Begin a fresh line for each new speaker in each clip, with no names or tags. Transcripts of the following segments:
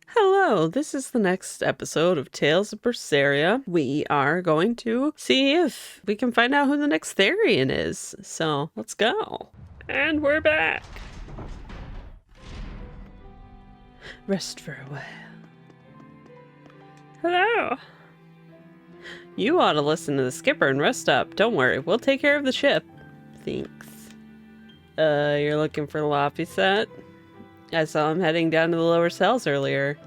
Hello, this is the next episode of Tales of Berseria. We are going to see if we can find out who the next Therian is. So, let's go. And we're back. Rest for a while. Hello. You ought to listen to the skipper and rest up. Don't worry, we'll take care of the ship. Thanks. You're looking for Laphicet? I saw him heading down to the lower cells earlier.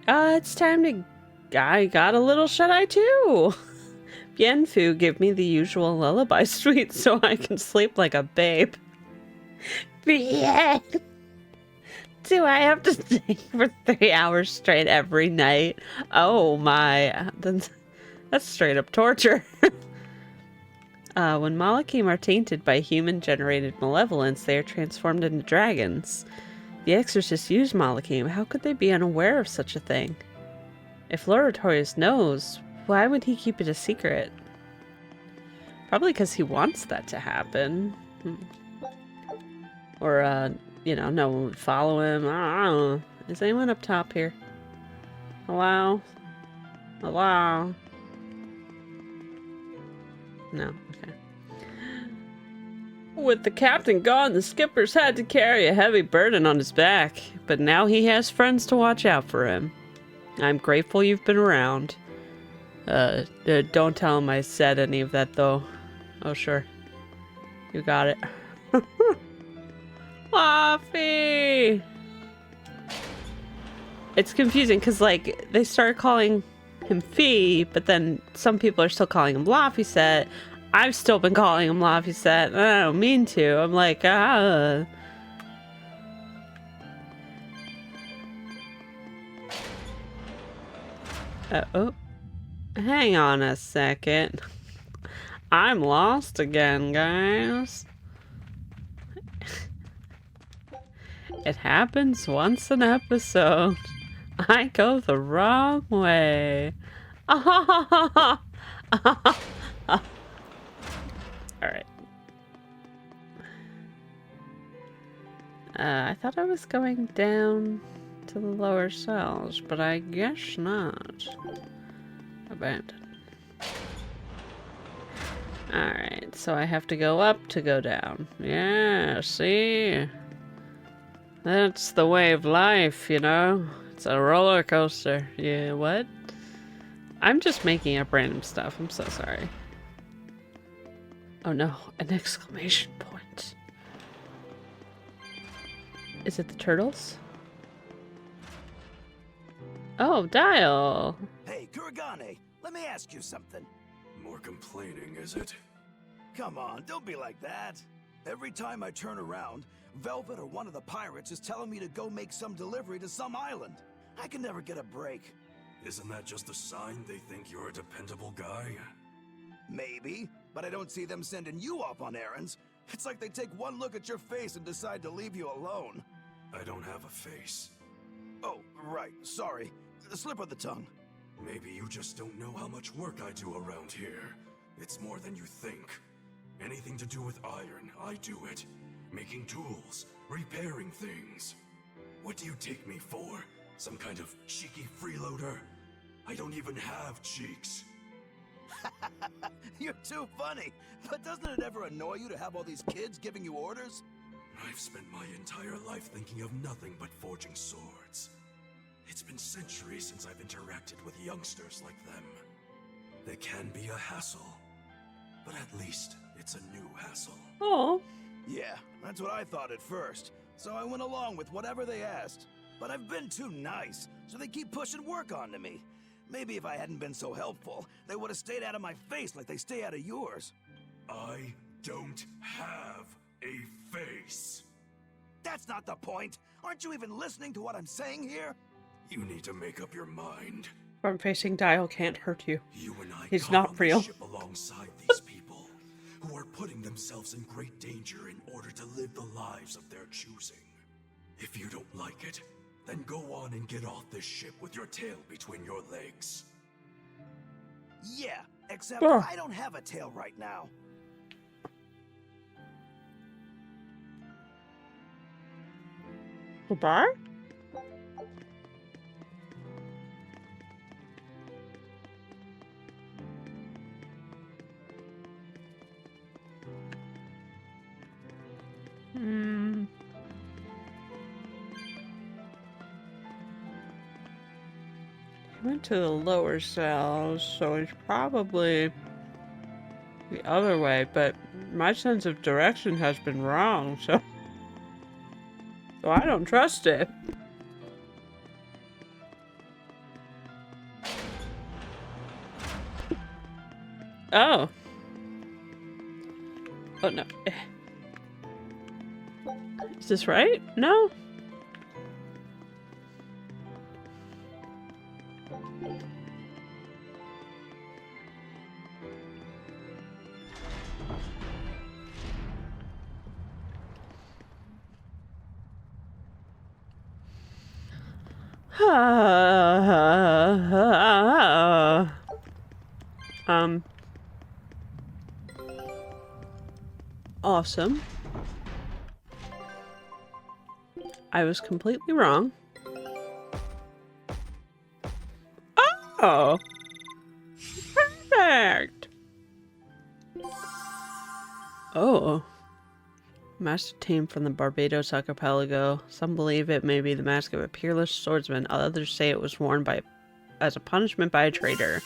It's time to... I got a little shut-eye too. Bien Phu gave me the usual lullaby suite so I can sleep like a babe. Bien! Do I have to sing for 3 hours straight every night? Oh my... That's straight up torture. When Malachim are tainted by human-generated malevolence, they are transformed into dragons. The exorcists use Malachim. How could they be unaware of such a thing? If Loratorius knows, why would he keep it a secret? Probably because he wants that to happen. Or, you know, no one would follow him. I don't know. Is anyone up top here? Hello? Hello? No, okay. With the captain gone, the skipper's had to carry a heavy burden on his back, but now he has friends to watch out for him. I'm grateful you've been around. Don't tell him I said any of that, though. Oh, sure. You got it. Laffy! It's confusing, because, like, they start calling him Fee, but then some people are still calling him Laphicet. I've still been calling him Laphicet, and I don't mean to. I'm like, oh. Hang on a second. I'm lost again, guys. It happens once an episode. I go the wrong way. Alright. I thought I was going down to the lower cells, but I guess not. Abandoned. Alright, so I have to go up to go down. Yeah, see? That's the way of life, you know? It's a roller coaster. Yeah, what? I'm just making up random stuff. I'm so sorry. Oh no, an exclamation point. Is it the turtles? Oh, Dial!
Hey, Kuragane, let me ask you something.
More complaining, is it?
Come on, don't be like that. Every time I turn around, Velvet or one of the pirates is telling me to go make some delivery to some island. I can never get a break.
Isn't that just a sign they think you're a dependable guy?
Maybe, but I don't see them sending you off on errands. It's like they take one look at your face and decide to leave you alone.
I don't have a face.
Oh, right, sorry. The slip of the tongue.
Maybe you just don't know how much work I do around here. It's more than you think. Anything to do with iron, I do it. Making tools, repairing things. What do you take me for? Some kind of cheeky freeloader? I don't even have cheeks.
You're too funny. But doesn't it ever annoy you to have all these kids giving you orders?
I've spent my entire life thinking of nothing but forging swords. It's been centuries since I've interacted with youngsters like them. They can be a hassle, but at least it's a new hassle.
Oh.
Yeah, that's what I thought at first. So I went along with whatever they asked. But I've been too nice, so they keep pushing work onto me. Maybe if I hadn't been so helpful, they would have stayed out of my face like they stay out of yours.
I don't have a face.
That's not the point. Aren't you even listening to what I'm saying here?
You need to make up your mind.
Front-facing Dial can't hurt you.
You and I
He's
got
not
on
real.
the ship alongside these people who are putting themselves in great danger in order to live the lives of their choosing. If you don't like it, then go on and get off this ship with your tail between your legs.
Yeah, except
Ugh.
I don't have a tail right now.
Goodbye? Hmm. He went to the lower cells, so it's probably the other way, but my sense of direction has been wrong, so I don't trust it. Oh. Oh, no. Is this right? No? Awesome. I was completely wrong. Oh! Perfect! Oh. Master team from the Barbados archipelago. Some believe it may be the mask of a peerless swordsman. Others say it was worn as a punishment by a traitor.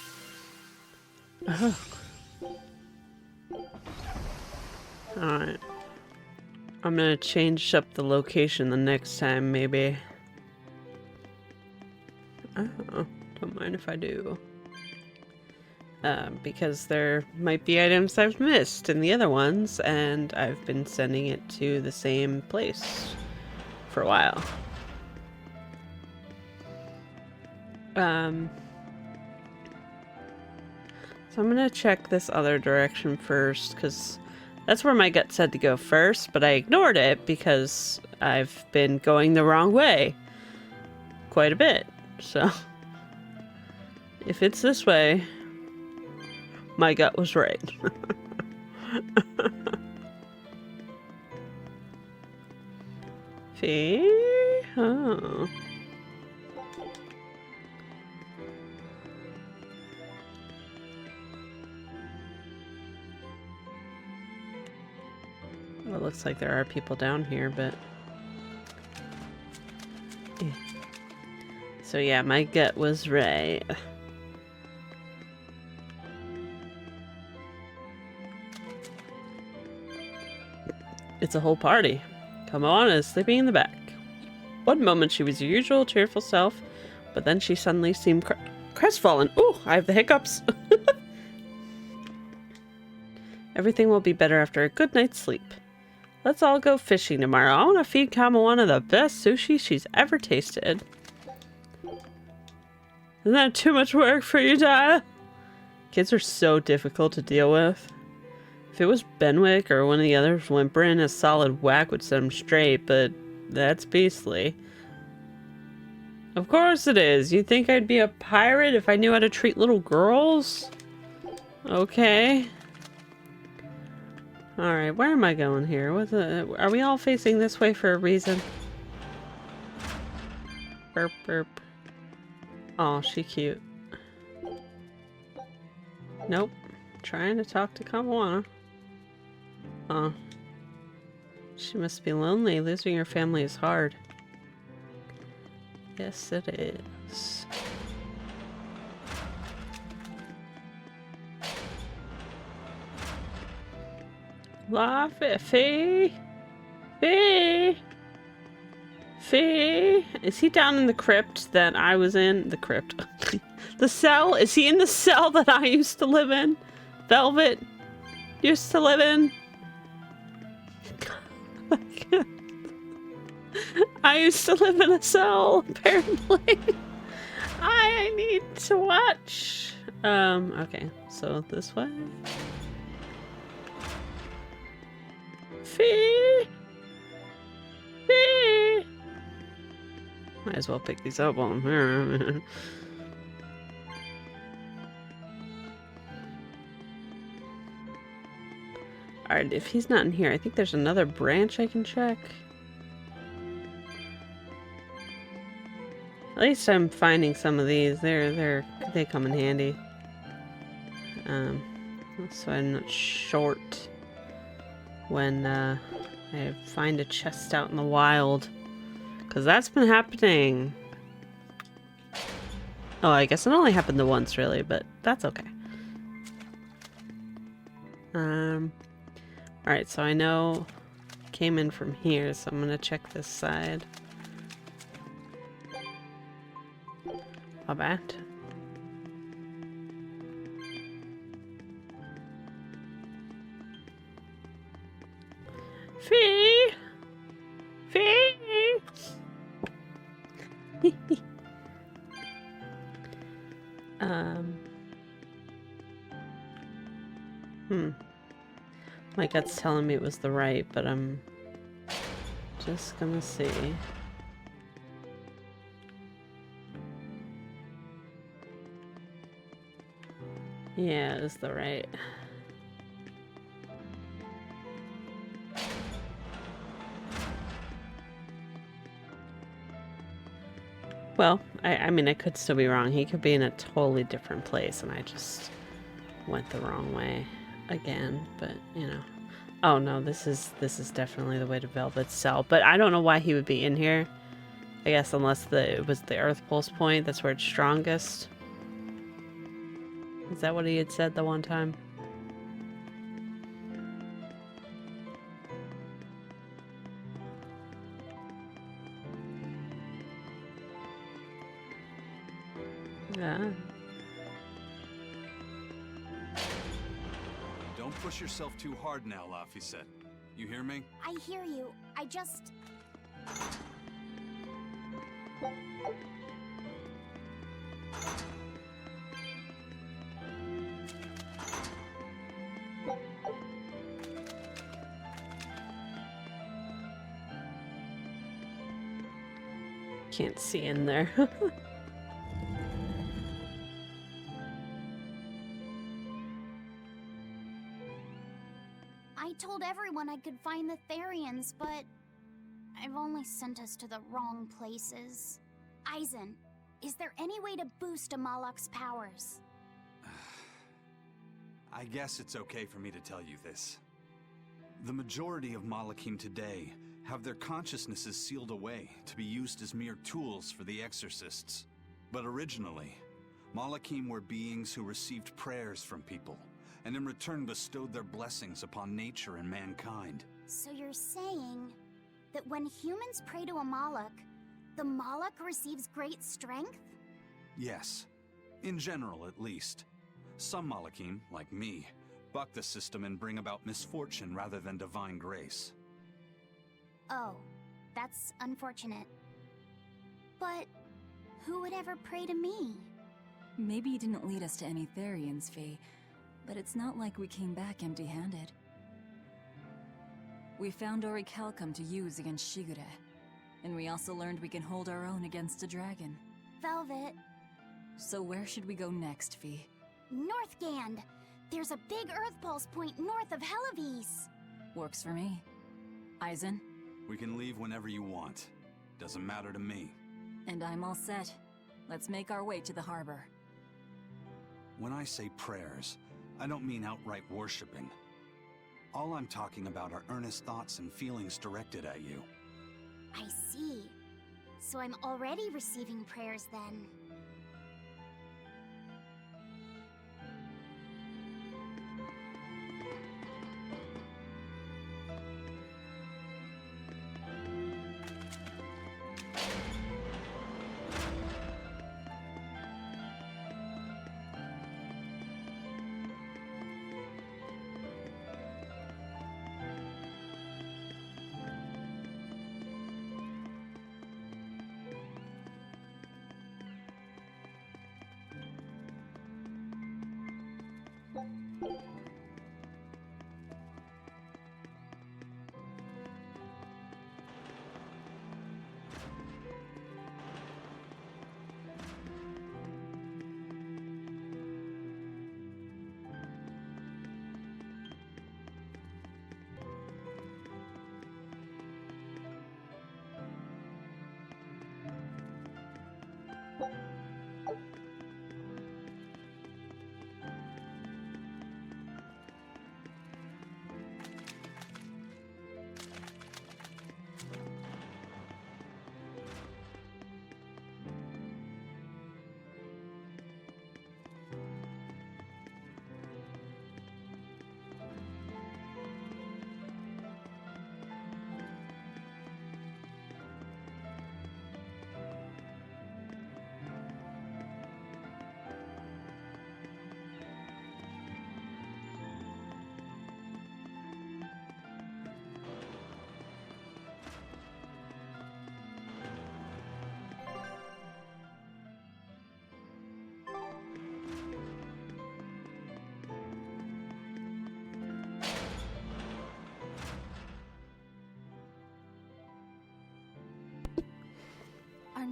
Oh. Alright. I'm gonna change up the location the next time, maybe. Oh, don't mind if I do. Because there might be items I've missed in the other ones, and I've been sending it to the same place for a while. So I'm gonna check this other direction first, because that's where my gut said to go first, but I ignored it because I've been going the wrong way quite a bit. So if it's this way, my gut was right. Fee? Oh. Well, it looks like there are people down here, but... yeah. So yeah, my gut was right. It's a whole party. Kamana is sleeping in the back. One moment she was her usual cheerful self, but then she suddenly seemed crestfallen. Ooh, I have the hiccups. Everything will be better after a good night's sleep. Let's all go fishing tomorrow. I want to feed Kamawana the best sushi she's ever tasted. Isn't that too much work for you, Daya? Kids are so difficult to deal with. If it was Benwick or one of the others whimpering, a solid whack would set him straight, but that's beastly. Of course it is. You think I'd be a pirate if I knew how to treat little girls? Okay. Alright, where am I going here? Are we all facing this way for a reason? Burp, burp. Oh, she cute. Nope. Trying to talk to Kamawana. Oh. She must be lonely. Losing her family is hard. Yes, it is. La Fee? Fee? Fee? Is he down in the crypt that I was in? The crypt. The cell? Is he in the cell that I used to live in? Velvet used to live in? I used to live in a cell, apparently. I need to watch. Okay, so this way. Fee! Fee! Might as well pick these up on here. Alright, if he's not in here, I think there's another branch I can check. At least I'm finding some of these. They come in handy. So I'm not short when I I find a chest out in the wild. Because that's been happening. Oh, I guess it only happened the once, really, but that's okay. Alright, so I know I came in from here, so I'm gonna check this side. How bad? Fee! Fee! My gut's telling me it was the right, but I'm just gonna see. Yeah, it was the right. Well, I mean, I could still be wrong. He could be in a totally different place, and I just went the wrong way again. But you know, oh no, this is definitely the way to Velvet Cell. But I don't know why he would be in here. I guess unless it was the Earth Pulse point. That's where it's strongest. Is that what he had said the one time? Yeah.
Don't push yourself too hard now, Laphicet. You hear me?
I hear you. I just...
Can't see in there.
I told everyone I could find the Therians, but... I've only sent us to the wrong places. Eisen, is there any way to boost Amalok's powers?
I guess it's okay for me to tell you this. The majority of Malakim today have their consciousnesses sealed away to be used as mere tools for the exorcists. But originally, Malakim were beings who received prayers from people, and in return bestowed their blessings upon nature and mankind.
So you're saying that when humans pray to Amalok, the Malak receives great strength?
Yes, in general at least. Some Malakim, like me, buck the system and bring about misfortune rather than divine grace.
Oh, that's unfortunate. But who would ever pray to me?
Maybe you didn't lead us to any Therians, Fee, but it's not like we came back empty-handed. We found Orichalcum to use against Shigure, and we also learned we can hold our own against a dragon.
Velvet.
So where should we go next, Fee?
Northgand! There's a big Earth Pulse point north of Hellawes!
Works for me. Eisen?
We can leave whenever you want. Doesn't matter to me.
And I'm all set. Let's make our way to the harbor.
When I say prayers, I don't mean outright worshipping. All I'm talking about are earnest thoughts and feelings directed at you.
I see. So I'm already receiving prayers then.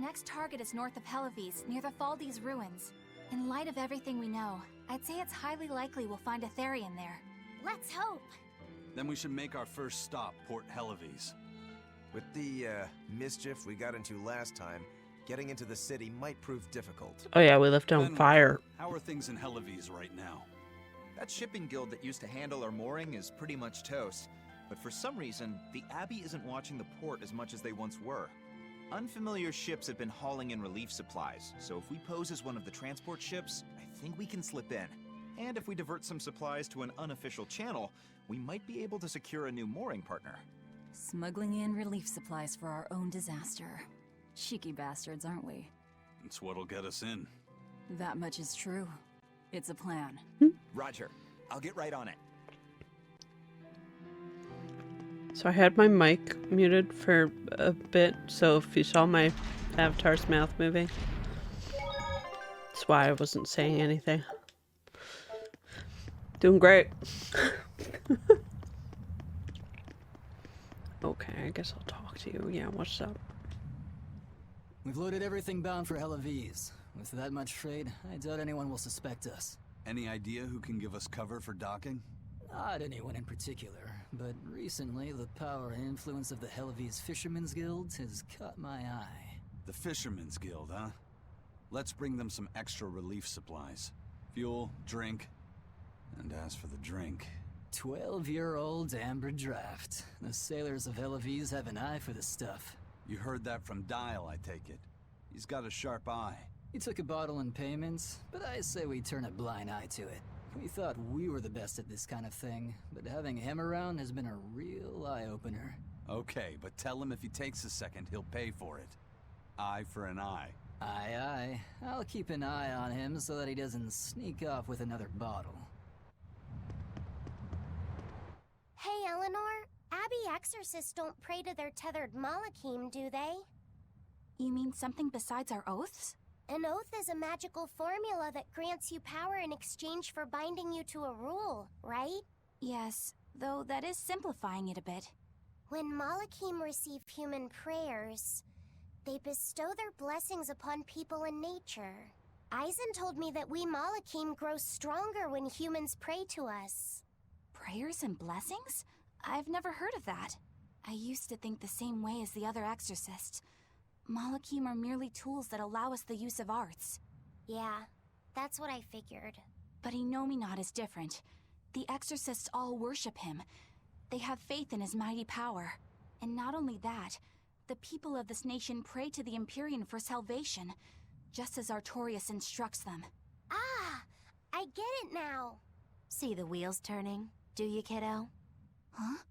next target is north of Hellawes, near the Faldi's ruins. In light of everything we know, I'd say it's highly likely we'll find a Therian there.
Let's hope.
Then we should make our first stop, Port Hellawes.
With the mischief we got into last time, getting into the city might prove difficult.
Oh yeah, we left on
Then,
fire.
How are things in Hellawes right now?
That shipping guild that used to handle our mooring is pretty much toast. But for some reason, the Abbey isn't watching the port as much as they once were. Unfamiliar ships have been hauling in relief supplies, so if we pose as one of the transport ships, I think we can slip in. And if we divert some supplies to an unofficial channel, we might be able to secure a new mooring partner.
Smuggling in relief supplies for our own disaster. Cheeky bastards, aren't we?
It's what'll get us in.
That much is true. It's a plan.
Roger. I'll get right on it.
So I had my mic muted for a bit, so if you saw my avatar's mouth moving, that's why I wasn't saying anything. Doing great. Okay, I guess I'll talk to you. Yeah, what's up?
We've loaded everything bound for Hellawes. With that much freight, I doubt anyone will suspect us.
Any idea who can give us cover for docking?
Not anyone in particular, but recently the power and influence of the Hellawes Fishermen's Guild has caught my eye.
The Fishermen's Guild, huh? Let's bring them some extra relief supplies. Fuel, drink, and as for the drink...
12-year-old amber draft. The sailors of Hellawes have an eye for the stuff.
You heard that from Dial, I take it. He's got a sharp eye.
He took a bottle in payments, but I say we turn a blind eye to it. We thought we were the best at this kind of thing, but having him around has been a real eye-opener.
Okay, but tell him if he takes a second, he'll pay for it. Eye for an eye.
Aye, aye. I'll keep an eye on him so that he doesn't sneak off with another bottle.
Hey, Eleanor. Abbey exorcists don't pray to their tethered Malachim, do they?
You mean something besides our oaths?
An oath is a magical formula that grants you power in exchange for binding you to a rule, right?
Yes, though that is simplifying it a bit.
When Malachim receive human prayers, they bestow their blessings upon people and nature. Eisen told me that we Malachim grow stronger when humans pray to us.
Prayers and blessings? I've never heard of that. I used to think the same way as the other exorcists. Malachim are merely tools that allow us the use of arts.
Yeah, that's what I figured.
But Innominat is different. The exorcists all worship him. They have faith in his mighty power. And not only that, the people of this nation pray to the Empyrean for salvation, just as Artorias instructs them.
Ah, I get it now. See the wheels turning, do you, kiddo?
Huh?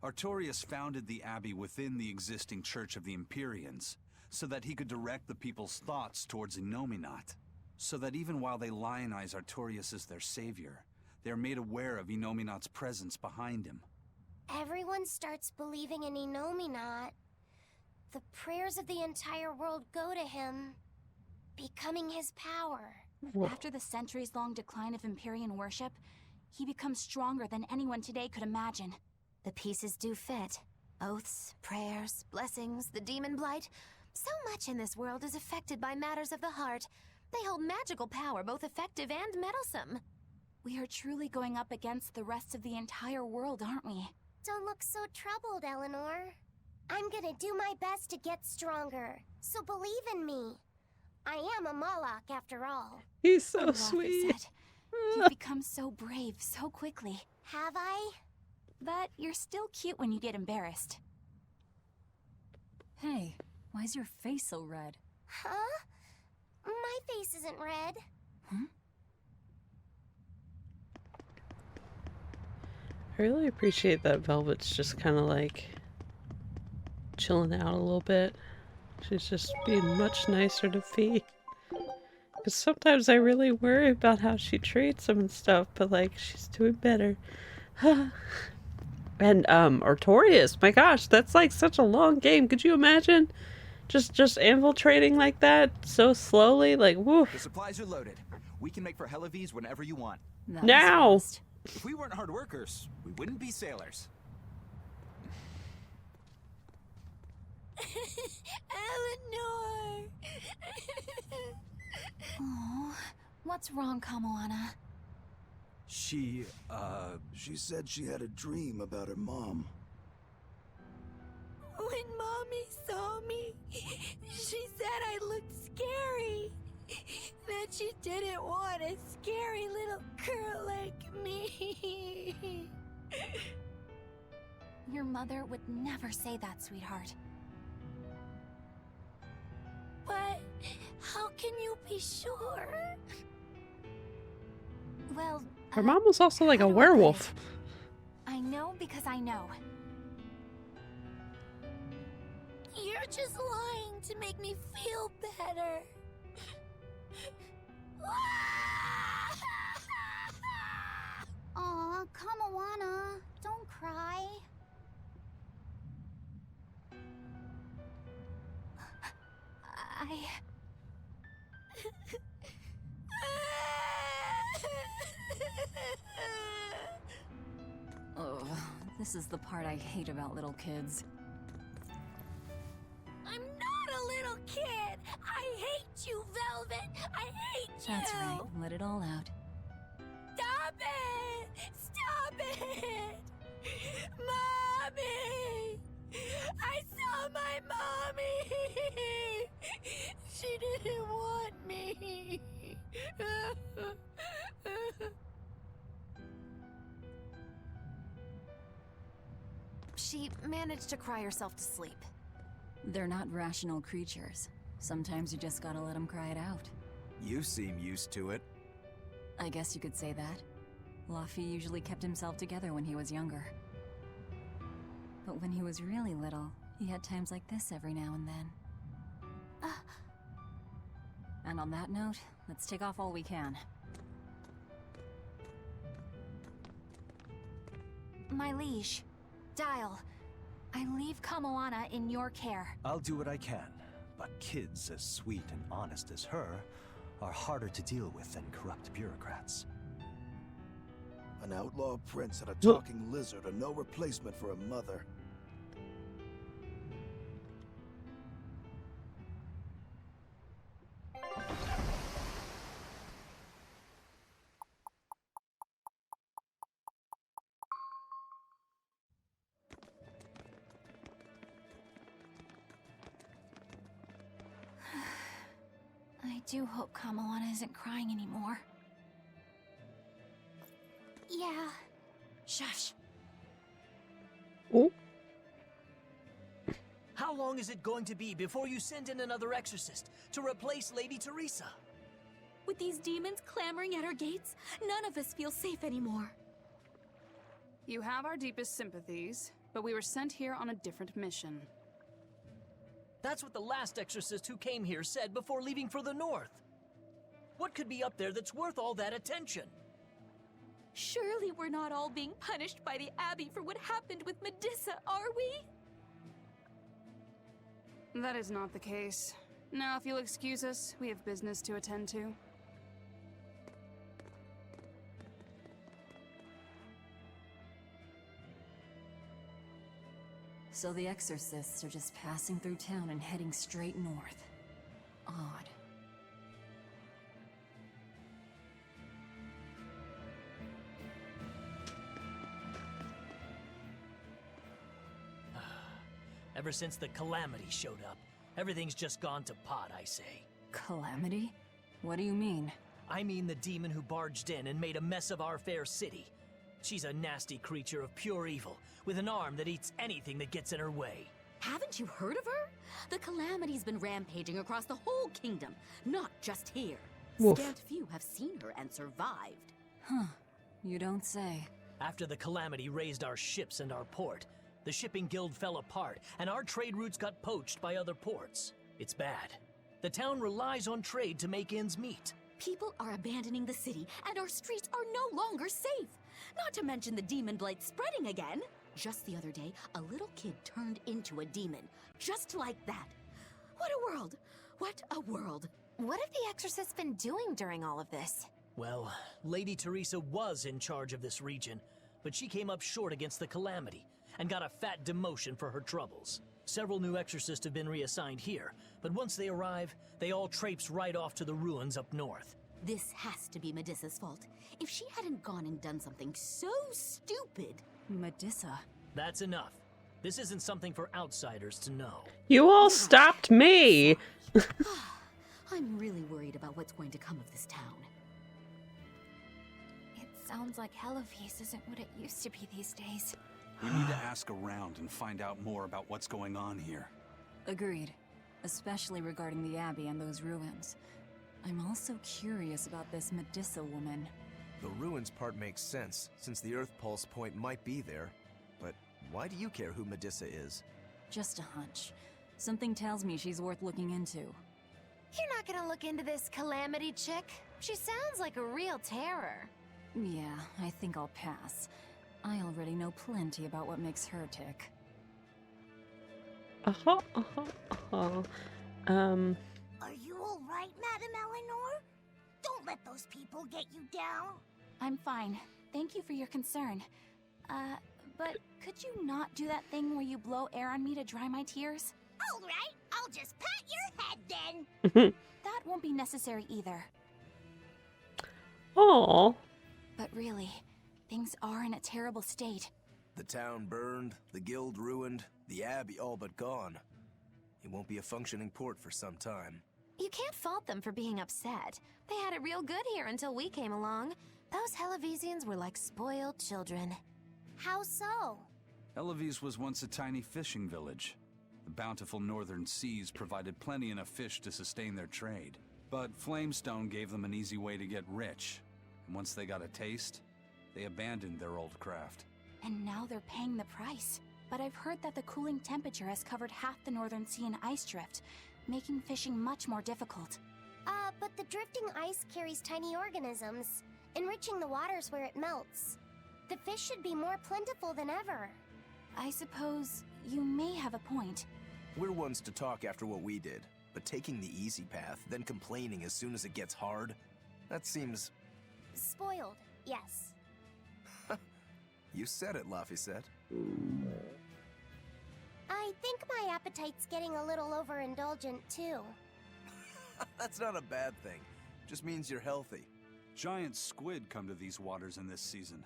Artorias founded the Abbey within the existing Church of the Empyreans, so that he could direct the people's thoughts towards Innominat. So that even while they lionize Artorias as their savior, they are made aware of Innominat's presence behind him.
Everyone starts believing in Innominat. The prayers of the entire world go to him, becoming his power.
Whoa.
After the centuries-long decline of Empyrean worship, he becomes stronger than anyone today could imagine.
The pieces do fit. Oaths, prayers, blessings, the demon blight. So much in this world is affected by matters of the heart. They hold magical power, both effective and meddlesome.
We are truly going up against the rest of the entire world, aren't we?
Don't look so troubled, Eleanor. I'm gonna do my best to get stronger, so believe in me. I am a Malak after all.
He's
I
so
love
sweet.
it. You've become so brave so quickly.
Have I?
But you're still cute when you get embarrassed.
Hey, why's your face so red?
Huh? My face isn't red.
I really appreciate that Velvet's just kind of like chilling out a little bit. She's just being much nicer to Fee. Because sometimes I really worry about how she treats him and stuff, but like she's doing better. And Artorias, my gosh, that's like such a long game. Could you imagine just infiltrating like that so slowly? Like, woof.
The supplies are loaded. We can make for Hellawes whenever you want.
That was
Now!
fast.
If we weren't hard workers, we wouldn't be sailors.
Eleanor! Oh, what's wrong, Kamoana?
She said she had a dream about her mom.
When Mommy saw me, she said I looked scary. That she didn't want a scary little girl like me. Your mother would never say that, sweetheart. But how can you be sure? Well,
Her mom was also like
how
a
do I put it?
werewolf.
I know because I know. You're just lying to make me feel better. Aw, Kamoana, don't cry.
Oh, this is the part I hate about little kids.
I'm not a little kid! I hate you, Velvet! I hate you!
That's right, let it all out.
Stop it! Stop it! Mommy! I saw my mommy! She didn't want me!
She managed to cry herself to sleep.
They're not rational creatures. Sometimes you just gotta let them cry it out.
You seem used to it.
I guess you could say that. Laffy usually kept himself together when he was younger. But when he was really little, he had times like this every now and then. And on that note, let's take off all we can.
My liege, Dial, I leave Kamoana in your care.
I'll do what I can, but kids as sweet and honest as her are harder to deal with than corrupt bureaucrats.
An outlaw prince and a talking lizard are no replacement for a mother.
I do hope Kamoana isn't crying anymore. Yeah. Shush.
Oh,
How long is it going to be before you send in another exorcist to replace Lady Teresa?
With these demons clamoring at our gates, none of us feel safe anymore.
You have our deepest sympathies, but we were sent here on a different mission.
That's what the last exorcist who came here said before leaving for the north. What could be up there that's worth all that attention?
Surely we're not all being punished by the Abbey for what happened with Medusa, are we?
That is not the case. Now, if you'll excuse us, we have business to attend to.
So the exorcists are just passing through town and heading straight north. Odd.
Ever since the Calamity showed up, everything's just gone to pot, I say.
Calamity? What do you mean?
I mean the demon who barged in and made a mess of our fair city. She's a nasty creature of pure evil, with an arm that eats anything that gets in her way.
Haven't you heard of her? The Calamity's been rampaging across the whole kingdom, not just here.
Woof.
Scant few have seen her and survived.
Huh. You don't say.
After the Calamity raised our ships and our port, the shipping guild fell apart, and our trade routes got poached by other ports. It's bad. The town relies on trade to make ends meet.
People are abandoning the city, and our streets are no longer safe. Not to mention the demon blight spreading again. Just the other day, a little kid turned into a demon. Just like that. What a world! What a world!
What have the exorcists been doing during all of this?
Well, Lady Teresa was in charge of this region, but she came up short against the Calamity, and got a fat demotion for her troubles. Several new exorcists have been reassigned here, but once they arrive, they all traipse right off to the ruins up north.
This has to be Medissa's fault. If she hadn't gone and done something so stupid...
Medissa?
That's enough. This isn't something for outsiders to know.
You all stopped me!
I'm really worried about what's going to come of this town.
It sounds like Hellawes isn't what it used to be these days.
We need to ask around and find out more about what's going on here.
Agreed. Especially regarding the Abbey and those ruins. I'm also curious about this Medissa woman.
The ruins part makes sense, since the Earth Pulse point might be there. But why do you care who Medissa is?
Just a hunch. Something tells me she's worth looking into.
You're not gonna look into this Calamity chick? She sounds like a real terror.
Yeah, I think I'll pass. I already know plenty about what makes her tick.
Uh-huh.
Are you all right, Madam Eleanor? Don't let those people get you down.
I'm fine. Thank you for your concern. But could you not do that thing where you blow air on me to dry my tears?
All right, I'll just pat your head then.
That won't be necessary either.
Oh.
But really, things are in a terrible state.
The town burned, the guild ruined, the abbey all but gone. It won't be a functioning port for some time.
You can't fault them for being upset. They had it real good here until we came along. Those Hellawesians were like spoiled children.
How so?
Hellawes was once a tiny fishing village. The bountiful northern seas provided plenty enough fish to sustain their trade. But Flamestone gave them an easy way to get rich. And once they got a taste, they abandoned their old craft.
And now they're paying the price. But I've heard that the cooling temperature has covered half the northern sea in ice drift, making fishing much more difficult.
But the drifting ice carries tiny organisms, enriching the waters where it melts. The fish should be more plentiful than ever.
I suppose you may have a point.
We're ones to talk after what we did, but taking the easy path, then complaining as soon as it gets hard, that seems...
Spoiled, yes.
You said it, Laphicet.
I think my appetite's getting a little overindulgent, too.
That's not a bad thing. Just means you're healthy.
Giant squid come to these waters in this season.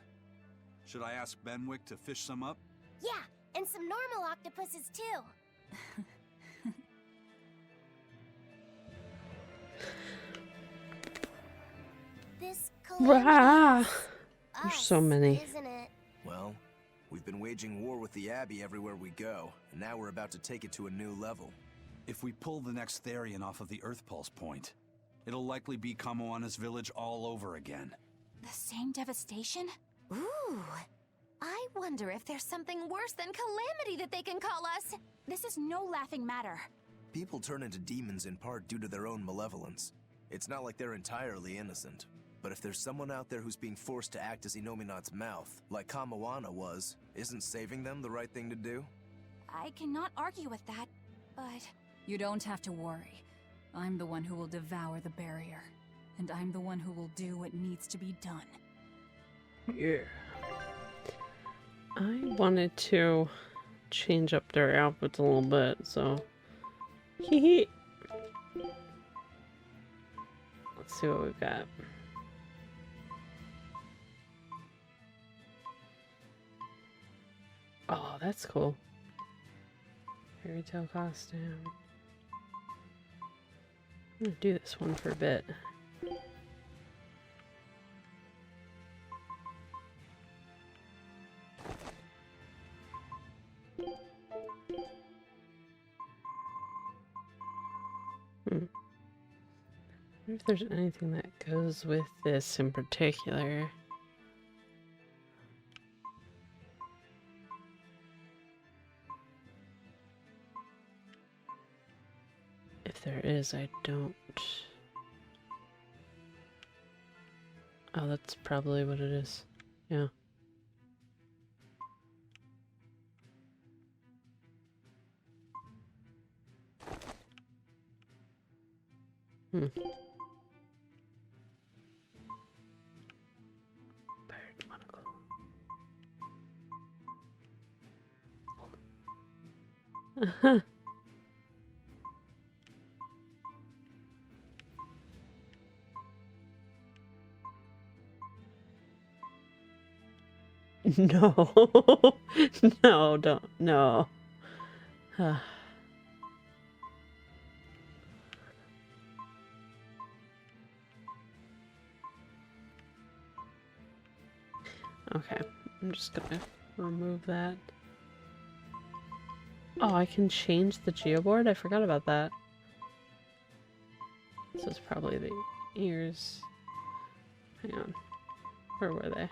Should I ask Benwick to fish some up?
Yeah, and some normal octopuses, too. This
Rah.
Calamity
There's so many.
isn't it?
Well, we've been waging war with the Abbey everywhere we go, and now we're about to take it to a new level.
If we pull the next Therian off of the Earth Pulse point, it'll likely be Kamoana's village all over again.
The same devastation?
Ooh. I wonder if there's something worse than Calamity that they can call us.
This is no laughing matter.
People turn into demons in part due to their own malevolence. It's not like they're entirely innocent. But if there's someone out there who's being forced to act as Inominat's mouth, like Kamoana was, isn't saving them the right thing to do?
I cannot argue with that, but...
You don't have to worry. I'm the one who will devour the barrier. And I'm the one who will do what needs to be done.
Yeah. I wanted to change up their outfits a little bit, so... Hee hee. Let's see what we've got. Oh, that's cool. Fairy tale costume. I'm gonna do this one for a bit. I wonder if there's anything that goes with this in particular. If there is, I don't. Oh, that's probably what it is. Yeah. Pirate monocle. No. No, don't. No. Okay, I'm just gonna remove that. Oh, I can change the geoboard? I forgot about that. This is probably the ears. Hang on. Where were they?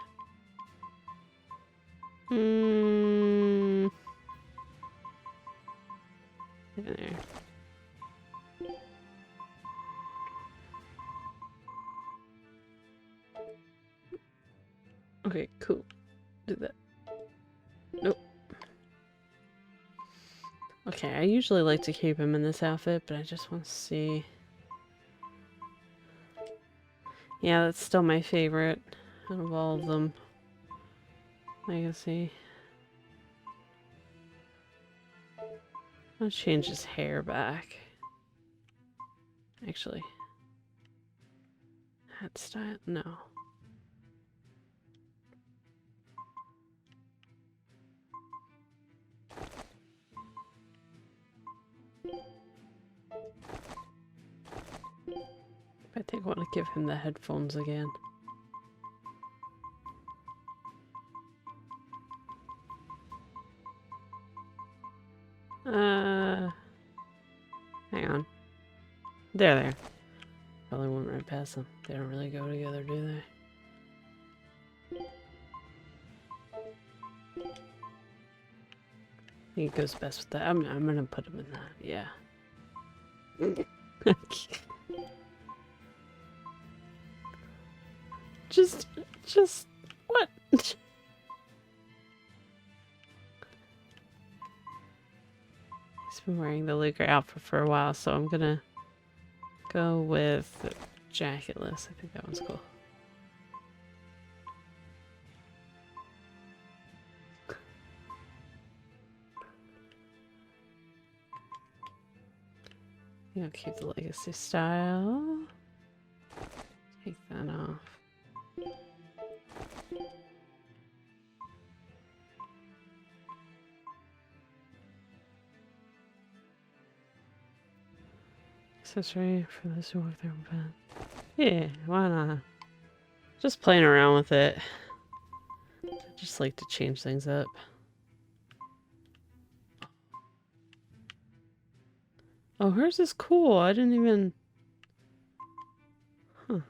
There. Okay, cool. Do that. Nope. Okay, I usually like to keep him in this outfit, but I just want to see. Yeah, that's still my favorite out of all of them. Legacy. I'll change his hair back. Actually. Hat style? No. I think I want to give him the headphones again. Hang on. There. Probably went right past them. They don't really go together, do they? I think it goes best with that. I'm gonna put him in that, yeah. just what? He's been wearing the Luger outfit for a while, so I'm gonna go with the jacketless. I think that one's cool. I'll keep the legacy style. Take that off. Accessory for those who work their own bed. Yeah, why not? Just playing around with it. I just like to change things up. Oh, hers is cool. I didn't even... Huh.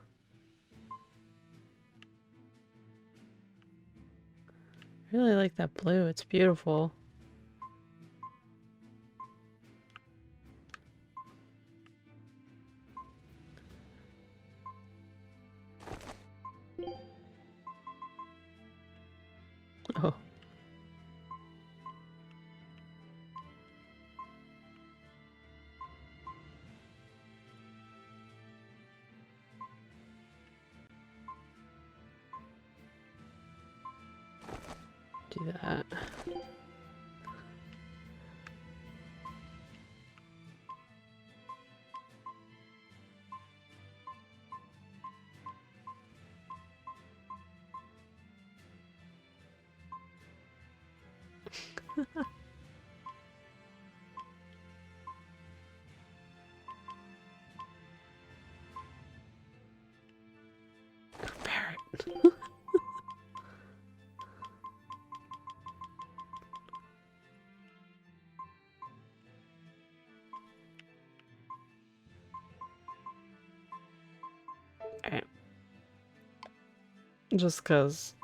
I really like that blue. It's beautiful. Oh. Do that. Parrot. Alright. Just 'cause.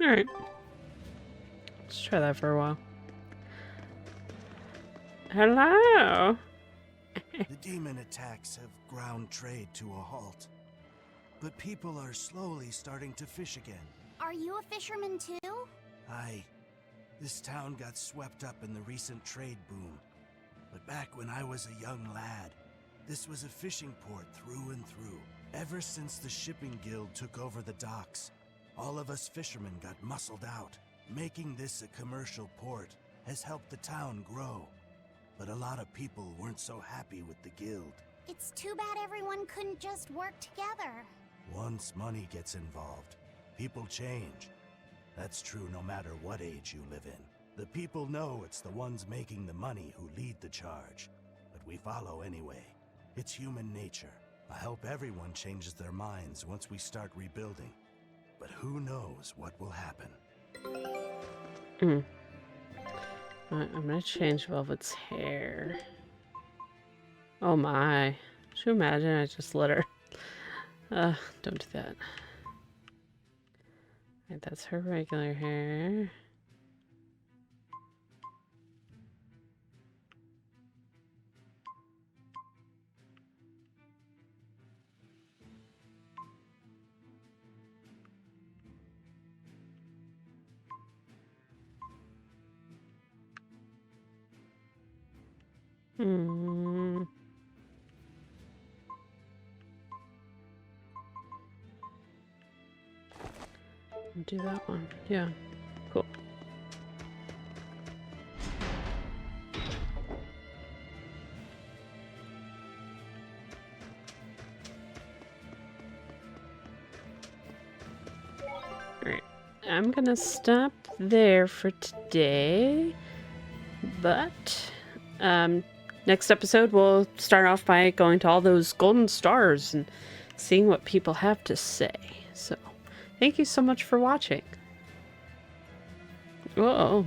Alright. Let's try that for a while. Hello.
The demon attacks have ground trade to a halt. But people are slowly starting to fish again.
Are you a fisherman too?
This town got swept up in the recent trade boom. But back when I was a young lad, this was a fishing port through and through. Ever since the shipping guild took over the docks, all of us fishermen got muscled out. Making this a commercial port has helped the town grow. But a lot of people weren't so happy with the guild.
It's too bad everyone couldn't just work together.
Once money gets involved, people change. That's true no matter what age you live in. The people know it's the ones making the money who lead the charge. But we follow anyway. It's human nature. I hope everyone changes their minds once we start rebuilding. But who knows what will happen.
I'm gonna change Velvet's hair. Oh my. Should you imagine I just let her... don't do that. Right, that's her regular hair. Do that one. Yeah. Cool. Alright. I'm gonna stop there for today. But next episode we'll start off by going to all those golden stars and seeing what people have to say. So thank you so much for watching. Whoa.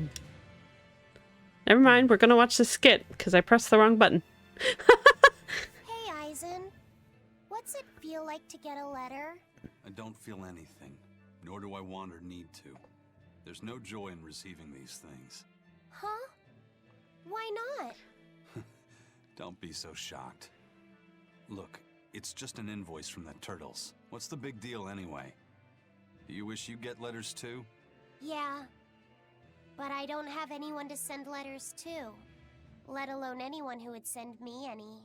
Never mind, we're gonna watch the skit, because I pressed the wrong button.
Hey, Eisen. What's it feel like to get a letter?
I don't feel anything, nor do I want or need to. There's no joy in receiving these things.
Huh? Why not?
Don't be so shocked. Look, it's just an invoice from the turtles. What's the big deal anyway? Do you wish you get letters too?
Yeah. But I don't have anyone to send letters to. Let alone anyone who would send me any.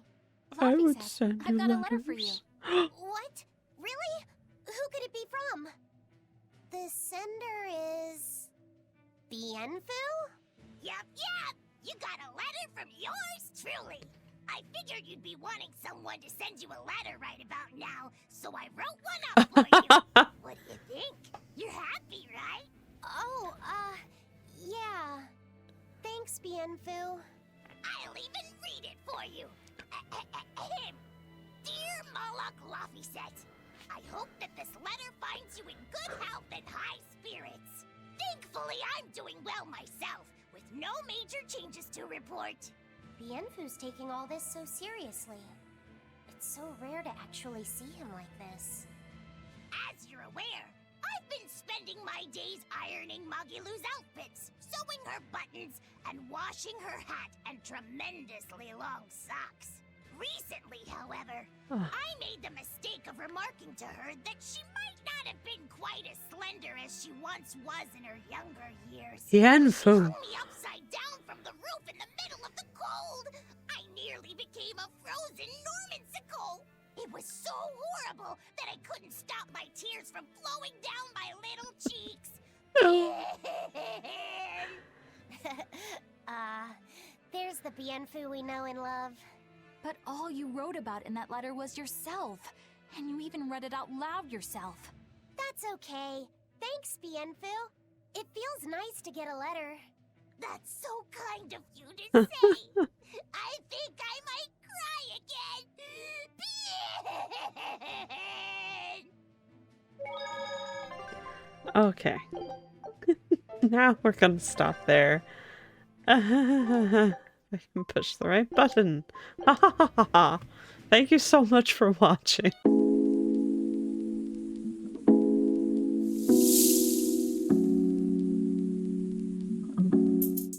I would send you
I've got a letter for you.
What? Really? Who could it be from? The sender is... Bienfu?
Yup. You got a letter from yours truly. I figured you'd be wanting someone to send you a letter right about now, so I wrote one up for you. What do you think? You're happy, right?
Oh, yeah. Thanks, Bienfu.
I'll even read it for you. Dear Moloch Laphicet, I hope that this letter finds you in good health and high spirits. Thankfully, I'm doing well myself, with no major changes to report.
Bienfu's taking all this so seriously. It's so rare to actually see him like this.
As you're aware, I've been spending my days ironing Magilou's outfits, sewing her buttons, and washing her hat and tremendously long socks. Recently, however, I made the mistake of remarking to her that she might not have been quite as slender as she once was in her younger years.
Bienfu.
She hung me upside down from the roof in the middle of the cold. I nearly became a frozen Normansicle. It was so horrible that I couldn't stop my tears from flowing down my little cheeks.
There's the Bienfu we know and love.
But all you wrote about in that letter was yourself. And you even read it out loud yourself.
That's okay. Thanks, Bienfu. It feels nice to get a letter.
That's so kind of you to say. I think I might cry again.
Okay. Now we're gonna stop there. I can push the right button. Ha ha ha ha ha. Thank you so much for watching.